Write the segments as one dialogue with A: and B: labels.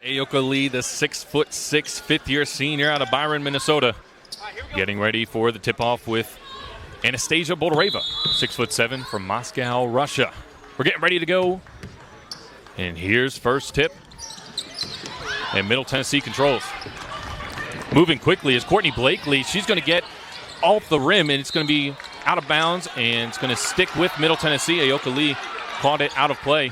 A: Ayoka Lee, the 6'6", fifth-year senior out of Byron, Minnesota, getting ready for the tip-off with Anastasia Boldareva, 6'7", from Moscow, Russia. We're getting ready to go. And here's first tip. And Middle Tennessee controls. Moving quickly is Courtney Blakely. She's going to get off the rim, and it's going to be out of bounds, and it's going to stick with Middle Tennessee. Ayoka Lee caught it out of play.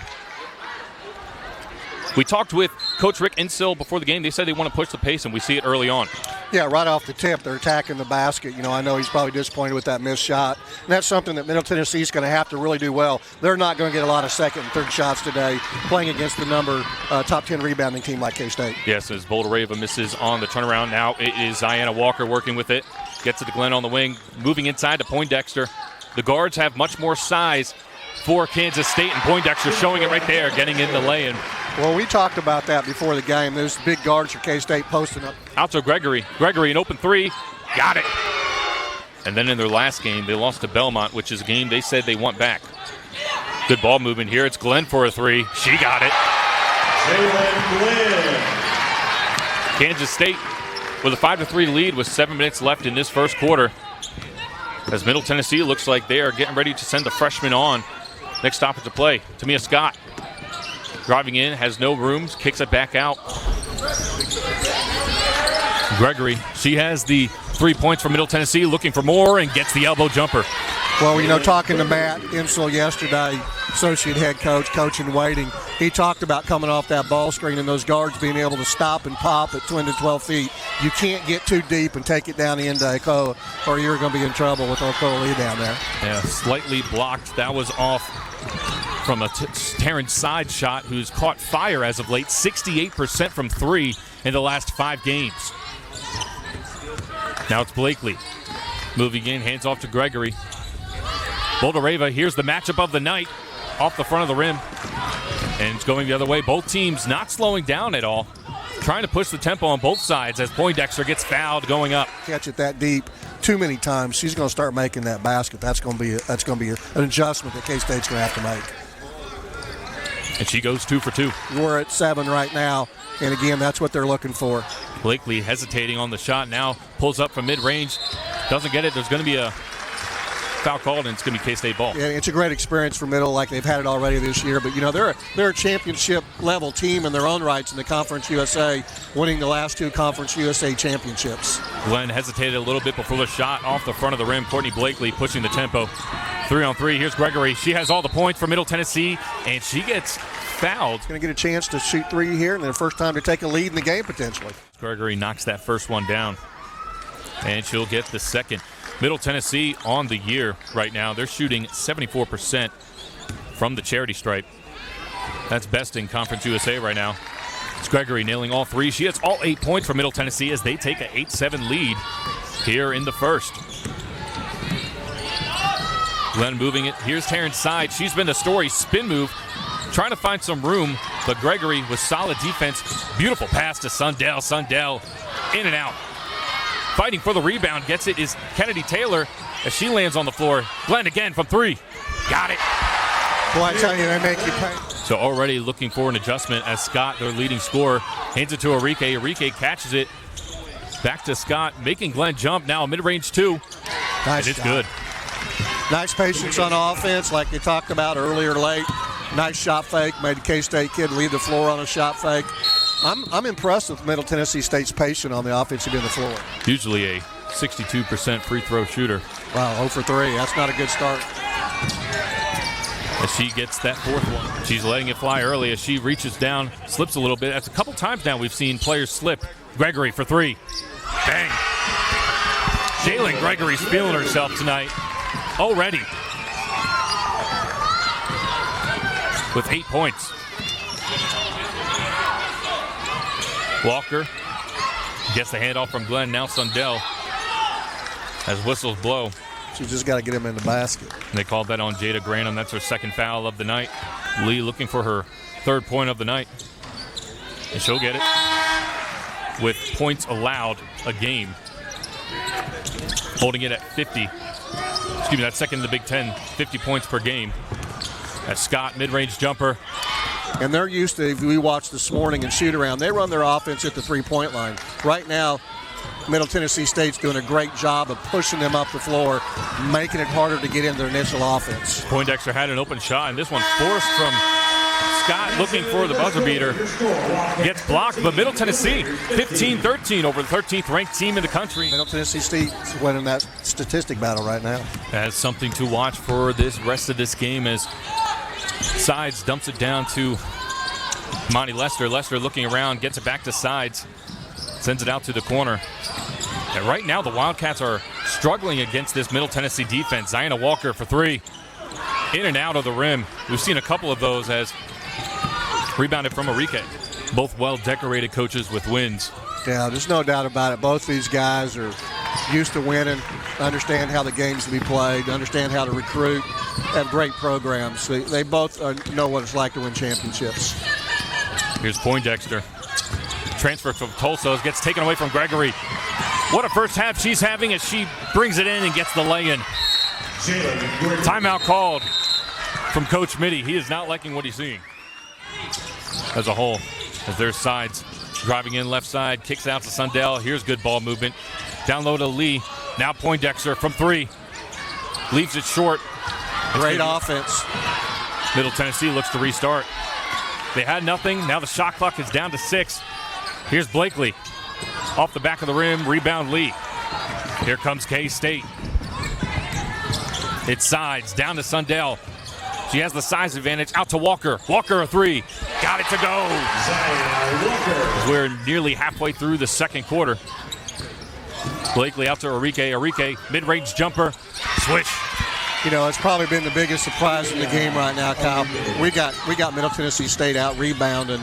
A: We talked with Coach Rick Insill before the game. They said they want to push the pace, and we see it early on.
B: Yeah, right off the tip, they're attacking the basket. You know, I know he's probably disappointed with that missed shot. And that's something that Middle Tennessee is going to have to really do well. They're not going to get a lot of second and third shots today playing against the top 10 rebounding team like K-State.
A: Yes, as Boldareva misses on the turnaround. Now it is Ziana Walker working with it. Gets it to Glenn on the wing. Moving inside to Poindexter. The guards have much more size for Kansas State, and Poindexter showing it right there, getting in the lay-in.
B: Well, we talked about that before the game. Those big guards for K-State posting up.
A: Out to Gregory. Gregory, an open three. Got it. And then in their last game, they lost to Belmont, which is a game they said they want back. Good ball movement here. It's Glenn for a three. She got it.
C: Jaelyn Glenn.
A: Kansas State with a 5-3 lead with 7 minutes left in this first quarter. As Middle Tennessee looks like they are getting ready to send the freshman on. Next stop to play. Temira Scott. Driving in, has no room, kicks it back out. Gregory, she has the 3 points from Middle Tennessee, looking for more, and gets the elbow jumper.
B: Well, you know, talking to Matt Insill yesterday, associate head coach, coach in waiting, he talked about coming off that ball screen and those guards being able to stop and pop at 10 to 12 feet. You can't get too deep and take it down the end of Ayoka, or you're going to be in trouble with Ayoka Lee down there.
A: Yeah, slightly blocked. That was off from a Terrence side shot, who's caught fire as of late. 68% from three in the last 5 games. Now it's Blakely. Moving in, hands off to Gregory. Boldareva, here's the matchup of the night. Off the front of the rim. And it's going the other way. Both teams not slowing down at all. Trying to push the tempo on both sides as Poindexter gets fouled going up.
B: Catch it that deep too many times. She's going to start making that basket. That's going to be an adjustment that K-State's going to have to make.
A: And she goes 2 for 2.
B: We're at 7 right now, and again, that's what they're looking for.
A: Blakely hesitating on the shot now, pulls up from mid-range, doesn't get it. There's going to be a foul called, and it's going to be K-State ball.
B: Yeah, it's a great experience for Middle, like they've had it already this year. But, you know, they're a championship-level team in their own rights in the Conference USA, winning the last 2 Conference USA championships.
A: Glenn hesitated a little bit before the shot off the front of the rim. Courtney Blakely pushing the tempo. 3-on-3. Here's Gregory. She has all the points for Middle Tennessee, and she gets fouled.
B: Going to get a chance to shoot 3 here, and then the first time to take a lead in the game potentially.
A: Gregory knocks that first one down, and she'll get the second. Middle Tennessee on the year right now. They're shooting 74% from the charity stripe. That's best in Conference USA right now. It's Gregory nailing all 3. She has all 8 points for Middle Tennessee as they take an 8-7 lead here in the first. Glenn moving it. Here's Terrence side. She's been the story. Spin move. Trying to find some room, but Gregory with solid defense. Beautiful pass to Sundell. Sundell in and out. Fighting for the rebound, gets it, is Kennedy Taylor as she lands on the floor. Glenn again from 3. Got it.
B: Boy, I tell you, they make you pay.
A: So already looking for an adjustment as Scott, their leading scorer, hands it to Enrique. Enrique catches it. Back to Scott, making Glenn jump. Now a mid-range 2.
B: Nice.
A: It's good.
B: Nice patience on offense like they talked about earlier late. Nice shot fake. Made the K-State kid leave the floor on a shot fake. I'm impressed with Middle Tennessee State's patience on the offensive end of the floor.
A: Usually a 62% free throw shooter.
B: Wow, 0 for 3. That's not a good start.
A: As she gets that 4th one. She's letting it fly early as she reaches down, slips a little bit. That's a couple times now we've seen players slip. Gregory for 3. Bang. Jaelyn Gregory's feeling herself tonight already. With 8 points. Walker gets the handoff from Glenn. Now Sundell as whistles blow.
B: She's just got to get him in the basket.
A: And they called that on Jada Granum. That's her 2nd foul of the night. Lee looking for her 3rd point of the night. And she'll get it with points allowed a game. Holding it at 50. Excuse me, that's second in the Big Ten. 50 points per game. As Scott, mid-range jumper.
B: And they're used to, we watched this morning in shoot-around, they run their offense at the three-point line. Right now, Middle Tennessee State's doing a great job of pushing them up the floor, making it harder to get in their initial offense.
A: Poindexter had an open shot, and this one forced from Scott looking for the buzzer beater. Gets blocked, but Middle Tennessee 15-13 over the 13th ranked team in the country.
B: Middle Tennessee State's winning that statistic battle right now.
A: As something to watch for this rest of this game as Sides dumps it down to Monty Lester. Lester looking around, gets it back to Sides, sends it out to the corner. And right now the Wildcats are struggling against this Middle Tennessee defense. Ziona Walker for three. In and out of the rim. We've seen a couple of those as rebounded from Enrique. Both well-decorated coaches with wins.
B: Yeah, there's no doubt about it. Both these guys are used to winning, understand how the game's to be played, understand how to recruit, have great programs. They both know what it's like to win championships.
A: Here's Poindexter. Transfer from Tulsa gets taken away from Gregory. What a first half she's having as she brings it in and gets the lay-in. Timeout called from Coach Mitty. He is not liking what he's seeing as a whole. As their Sides driving in left side, kicks out to Sundell. Here's good ball movement. Down low to Lee. Now Poindexter from three. Leaves it short.
B: Great offense.
A: Middle Tennessee looks to restart. They had nothing. Now the shot clock is down to 6. Here's Blakely. Off the back of the rim. Rebound Lee. Here comes K-State. It's Sides. Down to Sundell. She has the size advantage. Out to Walker. Walker a three. Got it to go. We're nearly halfway through the second quarter. Blakely out to Enrique. Enrique, mid-range jumper. Swish.
B: You know, it's probably been the biggest surprise in the game right now, Kyle. We got Middle Tennessee State out rebounding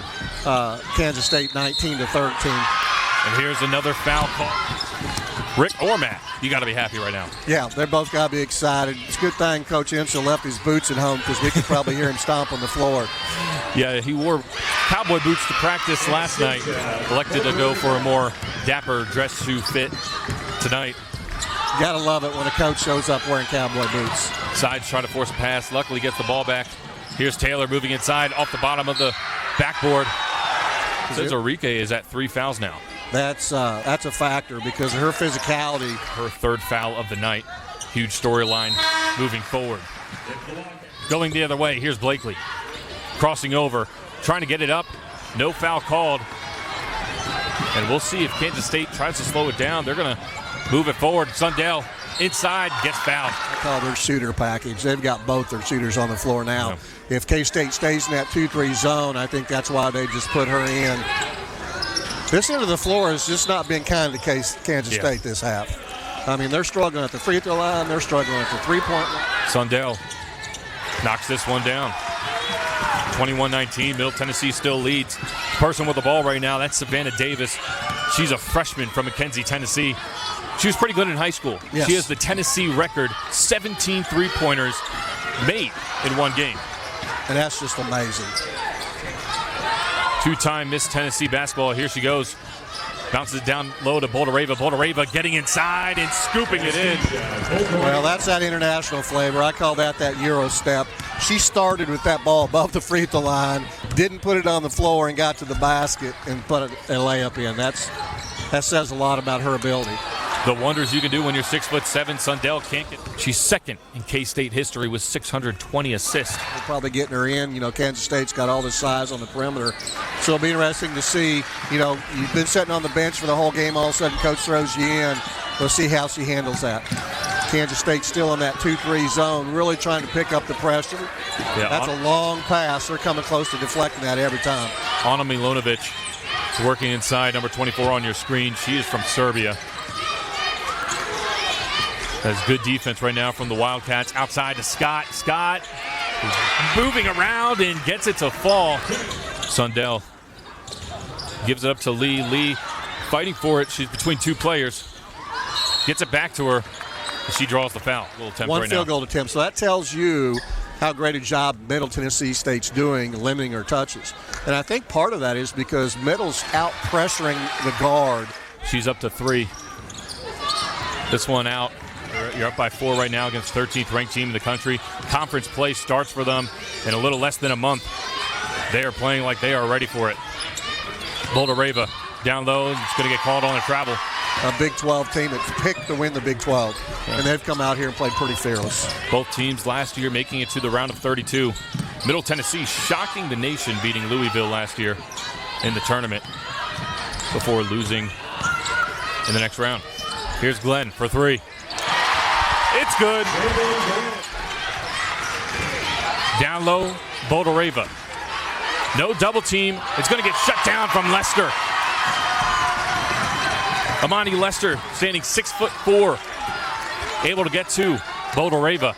B: Kansas State 19-13.
A: And here's another foul call. Rick or Matt, you got to be happy right now.
B: Yeah, they're both got to be excited. It's a good thing Coach Insel left his boots at home because we could probably hear him stomp on the floor.
A: Yeah, he wore cowboy boots to practice last night. Elected to go for a more dapper dress shoe fit tonight.
B: You got to love it when a coach shows up wearing cowboy boots.
A: Sides trying to force a pass. Luckily gets the ball back. Here's Taylor moving inside off the bottom of the backboard. Says Enrique is at 3 fouls now.
B: That's a factor because of her physicality.
A: Her third foul of the night. Huge storyline moving forward. Going the other way, here's Blakely. Crossing over, trying to get it up. No foul called. And we'll see if Kansas State tries to slow it down. They're going to move it forward. Sundell inside, gets fouled.
B: I call their shooter package. They've got both their shooters on the floor now.
A: Yeah.
B: If K-State stays in that 2-3 zone, I think that's why they just put her in. This end of the floor has just not been kind to Kansas State this half. I mean, they're struggling at the free throw line. They're struggling at the three-point line.
A: Sundell knocks this one down. 21-19, Middle Tennessee still leads. Person with the ball right now, that's Savannah Davis. She's a freshman from McKenzie, Tennessee. She was pretty good in high school.
B: Yes.
A: She has the Tennessee record, 17 three-pointers made in one game.
B: And that's just amazing.
A: Two-time Miss Tennessee basketball. Here she goes. Bounces it down low to Boldareva. Boldareva getting inside and scooping it in.
B: Well, that's that international flavor. I call that Euro step. She started with that ball above the free throw line, didn't put it on the floor, and got to the basket and put a layup in. That says a lot about her ability.
A: The wonders you can do when you're 6'7". Sundell can't get. She's second in K-State history with 620 assists.
B: We're probably getting her in. You know, Kansas State's got all this size on the perimeter. So it'll be interesting to see. You know, you've been sitting on the bench for the whole game. All of a sudden, coach throws you in. We'll see how she handles that. Kansas State still in that 2-3 zone, really trying to pick up the pressure.
A: Yeah,
B: that's a long pass. They're coming close to deflecting that every time.
A: Ana Milonovic is working inside, number 24 on your screen. She is from Serbia. Has good defense right now from the Wildcats. Outside to Scott. Scott is moving around and gets it to fall. Sundell gives it up to Lee. Lee fighting for it. She's between two players. Gets it back to her. She draws the foul. A little attempt
B: One
A: right
B: field
A: now.
B: goal attempt. So that tells you how great a job Middle Tennessee State's doing limiting her touches. And I think part of that is because Middle's out pressuring the guard.
A: She's up to 3. This one out. You're up by 4 right now against 13th ranked team in the country. Conference play starts for them in a little less than a month. They are playing like they are ready for it. Boulder Rava down low. It's going to get called on a travel.
B: A Big 12 team that's picked to win the Big 12. And they've come out here and played pretty fearless.
A: Both teams last year making it to the round of 32. Middle Tennessee shocking the nation, beating Louisville last year in the tournament before losing in the next round. Here's Glenn for three. It's good. Down low, Boulder Rava. No double team. It's going to get shut down from Lester. Amani Lester standing 6'4", able to get to Boulder Rava.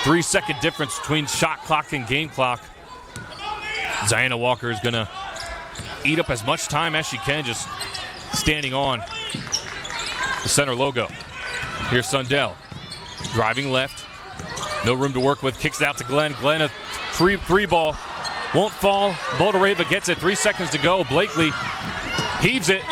A: 3-second difference between shot clock and game clock. Ziana Walker is going to eat up as much time as she can, just standing on the center logo. Here's Sundell, driving left. No room to work with, kicks it out to Glenn. Glenn, a free ball, won't fall. Boulder Rava gets it, 3 seconds to go. Blakely heaves it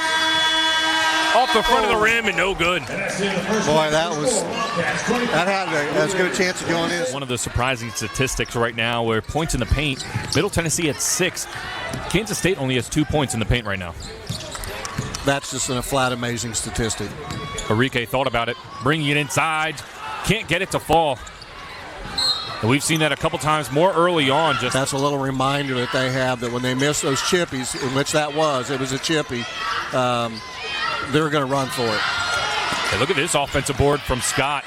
A: off the front of the rim and no good.
B: Boy, that had as good a chance of going in.
A: One of the surprising statistics right now where points in the paint, Middle Tennessee at 6. Kansas State only has 2 points in the paint right now.
B: That's just a flat amazing statistic.
A: Enrique thought about it, bringing it inside, can't get it to fall. And we've seen that a couple times more early on.
B: That's a little reminder that they have that when they miss those chippies, in which it was a chippy, they're going to run for it.
A: Hey, look at this offensive board from Scott.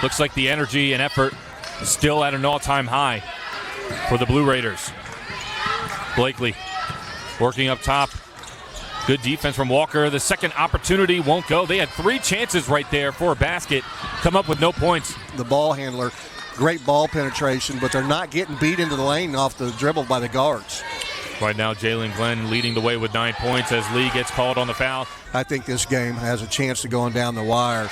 A: Looks like the energy and effort is still at an all-time high for the Blue Raiders. Blakely working up top. Good defense from Walker. The second opportunity won't go. They had 3 chances right there for a basket. Come up with no points.
B: The ball handler, great ball penetration, but they're not getting beat into the lane off the dribble by the guards.
A: Right now, Jaelyn Glenn leading the way with 9 points as Lee gets called on the foul.
B: I think this game has a chance of going down the wire.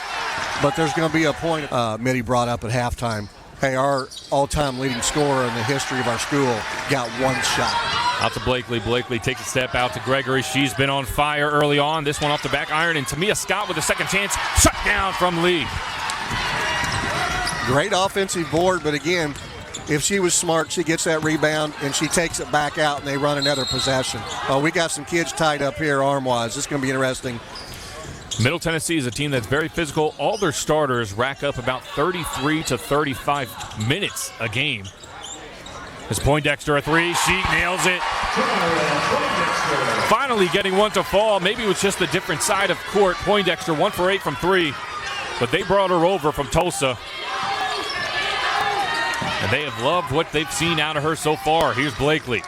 B: But there's going to be a point Mitty brought up at halftime. Hey, our all-time leading scorer in the history of our school got 1 shot.
A: Out to Blakely. Blakely takes a step out to Gregory. She's been on fire early on. This one off the back iron. And Temia Scott with a second chance. Shut down from Lee.
B: Great offensive board, but again, if she was smart, she gets that rebound and she takes it back out and they run another possession. We got some kids tied up here arm-wise. This is going to be interesting.
A: Middle Tennessee is a team that's very physical. All their starters rack up about 33 to 35 minutes a game. As Poindexter a 3, she nails it. Finally getting one to fall. Maybe it was just a different side of court. Poindexter 1 for 8 from 3, but they brought her over from Tulsa. And they have loved what they've seen out of her so far. Here's Blakely.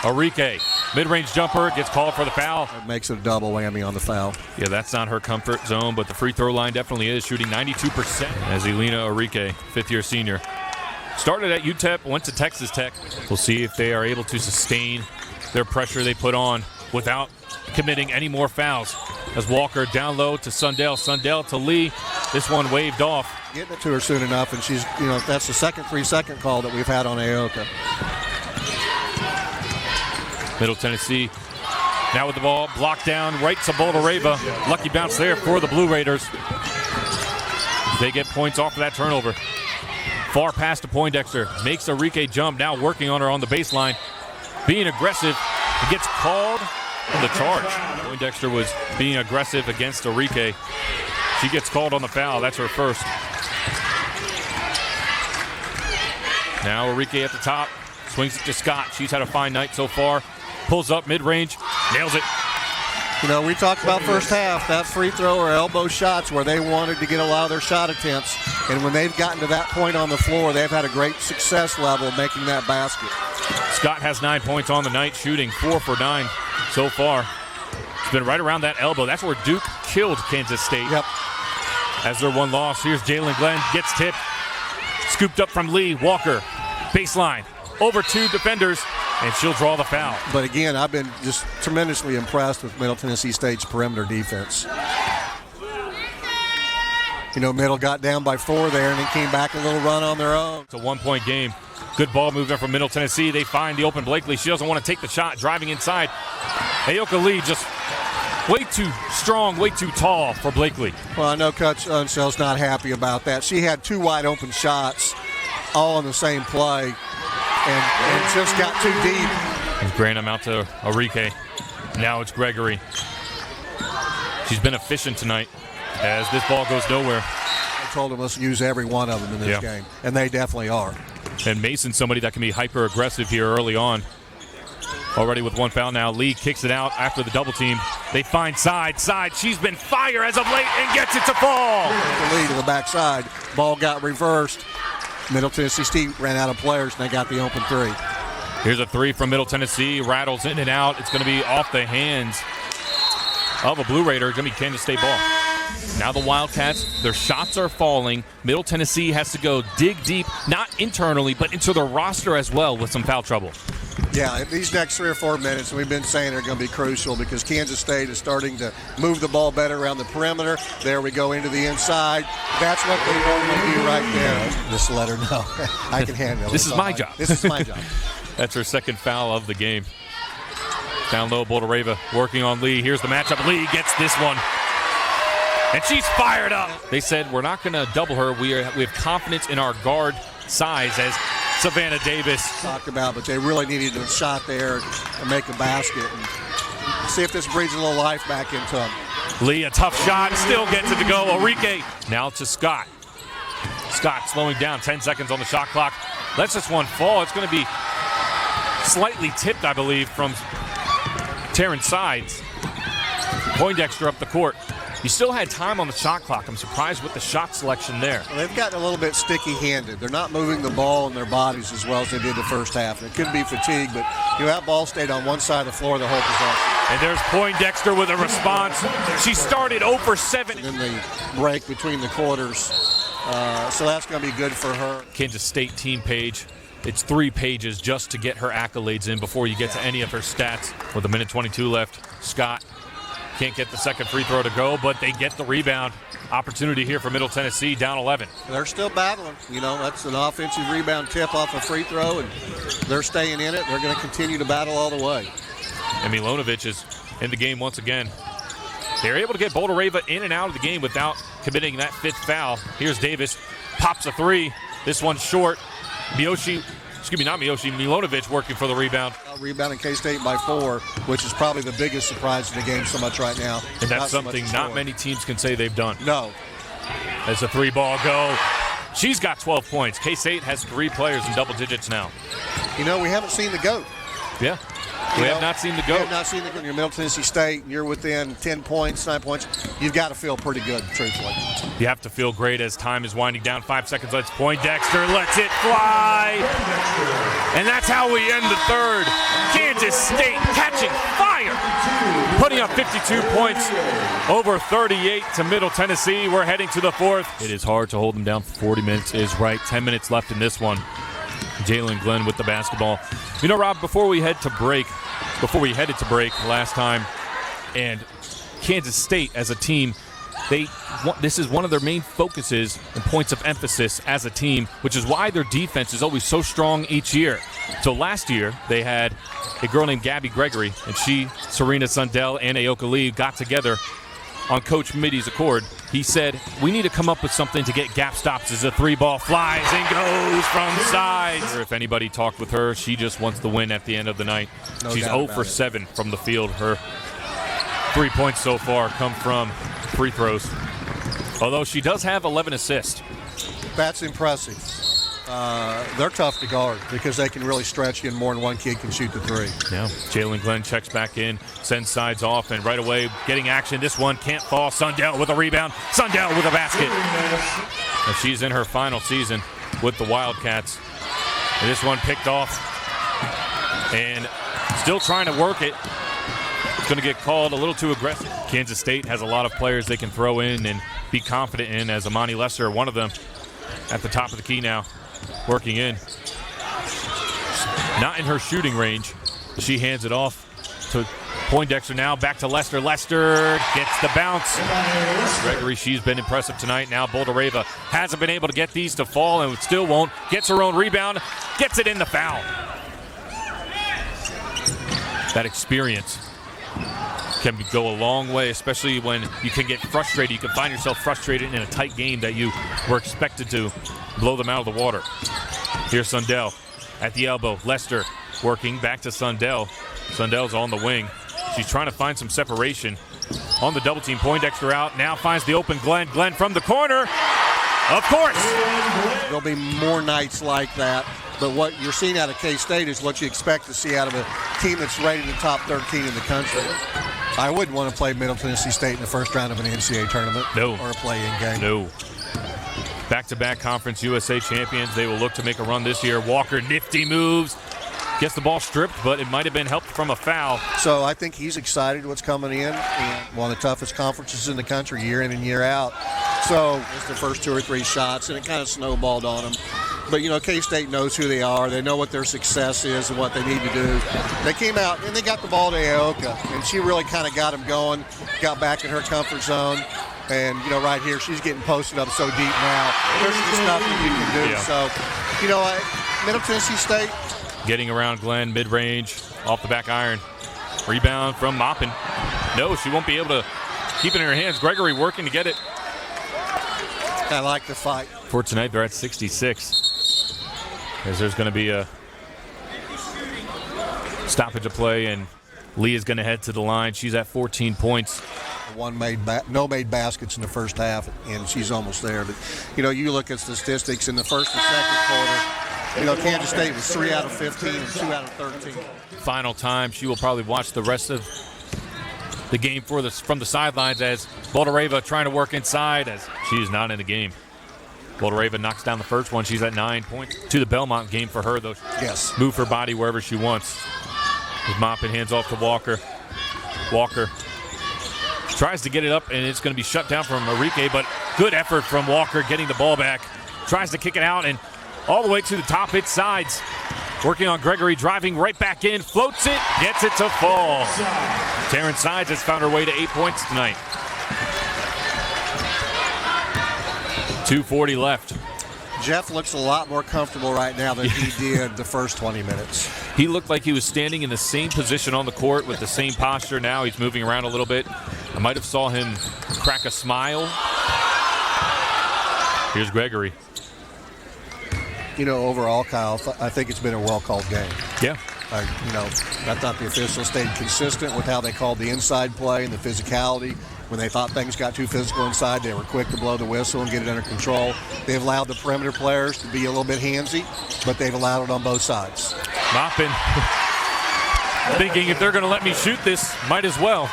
A: Enrique, mid-range jumper, gets called for the foul.
B: It makes it a double whammy on the foul.
A: Yeah, that's not her comfort zone, but the free throw line definitely is, shooting 92%. As Elena Enrique, 5th-year senior. Started at UTEP, went to Texas Tech. We'll see if they are able to sustain their pressure they put on without committing any more fouls. As Walker down low to Sundell. Sundell to Lee. This one waved off.
B: Getting it to her soon enough, and she's, that's the second 3-second call that we've had on Ayoka.
A: Middle Tennessee now with the ball, blocked down right to Boulder Rava. Lucky bounce there for the Blue Raiders. They get points off of that turnover. Far pass to Poindexter, makes Enrique jump, now working on her on the baseline. Being aggressive, it gets called on the charge. Poindexter was being aggressive against Enrique. She gets called on the foul, that's her first. Now Enrique at the top, swings it to Scott. She's had a fine night so far. Pulls up mid-range, nails it.
B: We talked about first half, that free throw or elbow shots where they wanted to get a lot of their shot attempts. And when they've gotten to that point on the floor, they've had a great success level making that basket.
A: Scott has 9 points on the night, shooting 4 for 9 so far. It's been right around that elbow. That's where Duke killed Kansas State.
B: Yep.
A: As their one loss, here's Jaelyn Glenn, gets tipped. Scooped up from Lee, Walker, baseline, over 2 defenders, and she'll draw the foul.
B: But again, I've been just tremendously impressed with Middle Tennessee State's perimeter defense. Middle got down by 4 there and then came back a little run on their own.
A: It's a 1-point game. Good ball movement from Middle Tennessee. They find the open Blakely. She doesn't want to take the shot, driving inside. Ayoka Lee just way too strong, way too tall for Blakely.
B: Well, I know Coach Unsell's not happy about that. She had 2 wide open shots all in the same play. and just got too deep.
A: And Grantham out to Ayoka. Now it's Gregory. She's been efficient tonight as this ball goes nowhere.
B: I told them let's use every one of them in this game, and they definitely are.
A: And Mason's somebody that can be hyper-aggressive here early on. Already with one foul now. Lee kicks it out after the double team. They find side. She's been fire as of late and gets it to fall.
B: The lead to the backside. Ball got reversed. Middle Tennessee State ran out of players, and they got the open three.
A: Here's a three from Middle Tennessee. Rattles in and out. It's going to be off the hands of a Blue Raider. It's going to be Kansas State ball. Now the Wildcats, their shots are falling. Middle Tennessee has to go dig deep, not internally, but into their roster as well with some foul trouble.
B: Yeah, these next 3 or 4 minutes, we've been saying are going to be crucial because Kansas State is starting to move the ball better around the perimeter. There we go into the inside. That's what they normally do right there. Just let her know. I can handle it.
A: This is my job.
B: This is my job.
A: That's her second foul of the game. Down low, Boldoreva working on Lee. Here's the matchup. Lee gets this one. And she's fired up. They said we're not going to double her. We have confidence in our guard size as Savannah Davis
B: talked about, but they really needed a shot there and make a basket and see if this breathes a little life back into them.
A: Lee, a tough shot, still gets it to go. Ayoka now to Scott. Scott slowing down, 10 seconds on the shot clock. Lets this one fall. It's going to be slightly tipped, I believe, from Taryn Sides. Poindexter up the court. You still had time on the shot clock. I'm surprised with the shot selection there.
B: Well, they've gotten a little bit sticky-handed. They're not moving the ball in their bodies as well as they did the first half. And it could be fatigue, but that ball stayed on one side of the floor the whole possession.
A: And there's Poindexter with a response. She started 0 for 7.
B: In the break between the quarters. So that's going to be good for her.
A: Kansas State team page. It's 3 pages just to get her accolades in before you get to any of her stats. With 1:22 left, Scott can't get the second free throw to go, but they get the rebound. Opportunity here for Middle Tennessee, down 11.
B: They're still battling. That's an offensive rebound tip off a free throw, and they're staying in it. They're going to continue to battle all the way.
A: And Milanovic is in the game once again. They're able to get Boldoreva in and out of the game without committing that 5th foul. Here's Davis, pops a 3. This one's short. Milanovic working for the rebound.
B: Rebounding K-State by 4, which is probably the biggest surprise in the game so much right now.
A: And that's something not many teams can say they've done.
B: No.
A: As the 3-ball go, she's got 12 points. K-State has 3 players in double digits now.
B: We haven't seen the GOAT.
A: Yeah. We have not seen the GOAT.
B: We have not seen the GOAT. You're Middle Tennessee State, and you're within 10 points, 9 points. You've got to feel pretty good, truthfully.
A: You have to feel great as time is winding down. 5 seconds left. Poindexter lets it fly. And that's how we end the third. Kansas State catching fire. Putting up 52 points over 38 to Middle Tennessee. We're heading to the 4th. It is hard to hold them down for 40 minutes. Is right. 10 minutes left in this one. Jaelyn Glenn with the basketball. Rob, before we headed to break last time, and Kansas State as a team, this is one of their main focuses and points of emphasis as a team, which is why their defense is always so strong each year. So last year, they had a girl named Gabby Gregory, and Serena Sundell, and Ayoka Lee got together on Coach Mitty's accord. He said, we need to come up with something to get gap stops as a 3-ball flies and goes from sides. If anybody talked with her, she just wants to win at the end of the night. She's 0 for 7 from the field. Her 3 points so far come from free throws. Although she does have 11 assists.
B: That's impressive. They're tough to guard because they can really stretch you and more than one kid can shoot the 3.
A: Yeah. Jaelyn Glenn checks back in, sends Sides off, and right away getting action. This one can't fall. Sundell with a rebound. Sundell with a basket. And she's in her final season with the Wildcats. And this one picked off. And still trying to work it. It's going to get called a little too aggressive. Kansas State has a lot of players they can throw in and be confident in, as Amani Lesser, one of them, at the top of the key now. Working in. Not in her shooting range. She hands it off to Poindexter now. Back to Lester. Lester gets the bounce. Gregory, she's been impressive tonight. Now Boldoreva hasn't been able to get these to fall and still won't. Gets her own rebound. Gets it in the foul. That experience can go a long way, especially when you can get frustrated. You can find yourself frustrated in a tight game that you were expected to blow them out of the water. Here's Sundell. at the elbow. Lester working back to Sundell. Sundell's on the wing. She's trying to find some separation on the double team. Poindexter out. Now finds the open Glenn. Glenn from the corner. Of course.
B: There'll be more nights like that. But what you're seeing out of K-State is what you expect to see out of a team that's rated in the top 13 in the country. I wouldn't want to play Middle Tennessee State in the first round of an NCAA tournament.
A: No.
B: Or a play-in game.
A: No. Back-to-back Conference USA champions. They will look to make a run this year. Walker, nifty moves. Gets the ball stripped, but it might have been helped from a foul.
B: So I think he's excited what's coming in. And one of the toughest conferences in the country year in and year out. So it's the first 2 or 3 shots, and it kind of snowballed on him. But, you know, K-State knows who they are. They know what their success is and what they need to do. They came out, and they got the ball to Ayoka, and she really kind of got him going, got back in her comfort zone. And, you know, right here, she's getting posted up so deep now. There's just nothing you can do.
A: Yeah.
B: So, you know, Middle Tennessee State.
A: Getting around Glenn, mid-range, off the back iron. Rebound from Maupin. No, she won't be able to keep it in her hands. Gregory working to get it.
B: I like the fight.
A: For tonight, they're at 66. As there's going to be a stoppage of play, and Lee is going to head to the line. She's at 14 points.
B: No made baskets in the first half, and she's almost there. But, you know, you look at statistics in the first and second quarter. You know, Kansas State was 3 out of 15 and 2 out of 13.
A: Final time, she will probably watch the rest of the game from the sidelines as Boldareva trying to work inside as she's not in the game. Boldareva knocks down the first one. She's at 9 points. To the Belmont game for her, though.
B: Yes.
A: Move her body wherever she wants. With Maupin, hands off to Walker. Walker tries to get it up, and it's going to be shut down from Enrique, but good effort from Walker getting the ball back. Tries to kick it out, and all the way to the top, hit sides. Working on Gregory, driving right back in, floats it, gets it to fall. Taryn Sides has found her way to 8 points tonight. 2:40 left.
B: Jeff looks a lot more comfortable right now than he did the first 20 minutes.
A: He looked like he was standing in the same position on the court with the same posture. Now he's moving around a little bit. I might have saw him crack a smile. Here's Gregory.
B: You know, overall, Kyle, I think it's been a well-called game.
A: Yeah.
B: You know, I thought the officials stayed consistent with how they called the inside play and the physicality. When they thought things got too physical inside, they were quick to blow the whistle and get it under control. They've allowed the perimeter players to be a little bit handsy, but they've allowed it on both sides.
A: Maupin thinking if they're going to let me shoot this, might as well.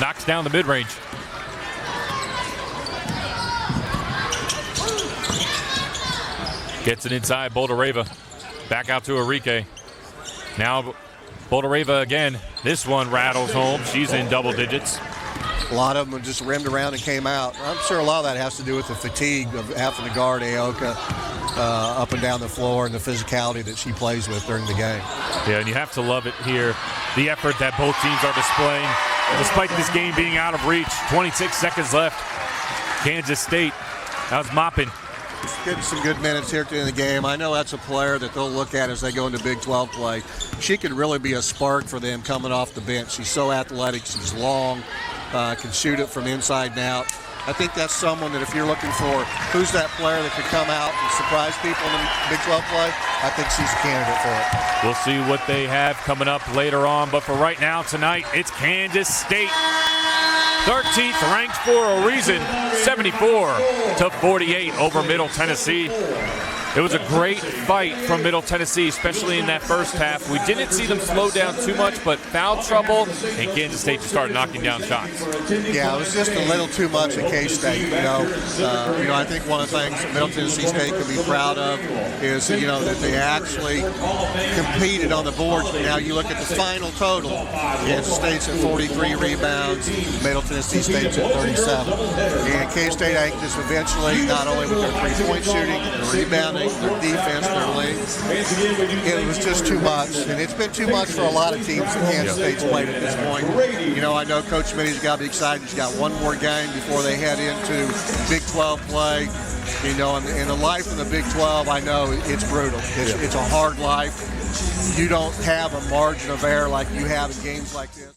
A: Knocks down the mid-range. Gets it inside, Boldareva. Back out to Enrique. Now Boldareva again. This one rattles home. She's in double digits.
B: A lot of them just rimmed around and came out. I'm sure a lot of that has to do with the fatigue of having to guard Ayoka up and down the floor and the physicality that she plays with during the game.
A: Yeah, and you have to love it here. The effort that both teams are displaying, despite this game being out of reach. 26 seconds left. Kansas State. That was Maupin.
B: Getting some good minutes here at the end of the game. I know that's a player that they'll look at as they go into Big 12 play. She could really be a spark for them coming off the bench. She's so athletic. She's long. Can shoot it from inside and out. I think that's someone that if you're looking for who's that player that could come out and surprise people in the Big 12 play, I think she's a candidate for it.
A: We'll see what they have coming up later on, but for right now tonight, it's Kansas State. 13th ranked for a reason, 74-48 over Middle Tennessee. It was a great fight from Middle Tennessee, especially in that first half. We didn't see them slow down too much, but foul trouble, and Kansas State just started knocking down shots.
B: Yeah, it was just a little too much at K-State. You know, I think one of the things that Middle Tennessee State can be proud of is, that they actually competed on the boards. But now you look at the final total, Kansas State's at 43 rebounds, Middle Tennessee State's at 37. And K-State, I think, just eventually, not only with their three-point shooting, their rebounding, their defense, their length, it was just too much. And it's been too much for a lot of teams that Kansas State's played at this point. I know Coach Smitty's got to be excited. He's got one more game before they head into Big 12 play. And the life in the Big 12, I know it's brutal. It's a hard life. You don't have a margin of error like you have in games like this.